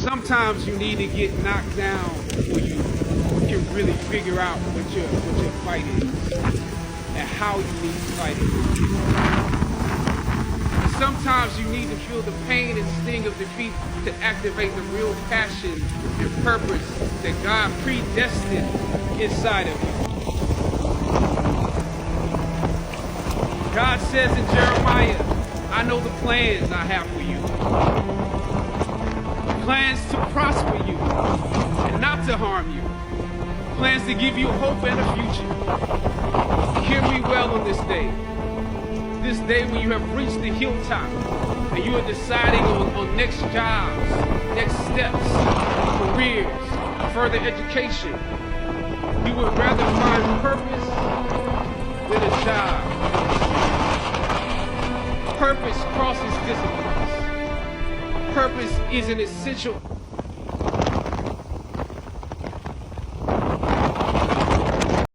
Sometimes you need to get knocked down before you can really figure out what your fight is and how you need to fight it. Sometimes you need to feel the pain and sting of defeat to activate the real passion and purpose that God predestined inside of you. God says in Jeremiah, I know the plans I have for you. Plans to prosper you and not to harm you. Plans to give you hope and a future. Hear me well on this day. This day when you have reached the hilltop and you are deciding on next jobs, next steps, careers, further education. You would rather find purpose than a job. Purpose crosses disciplines. Purpose is an essential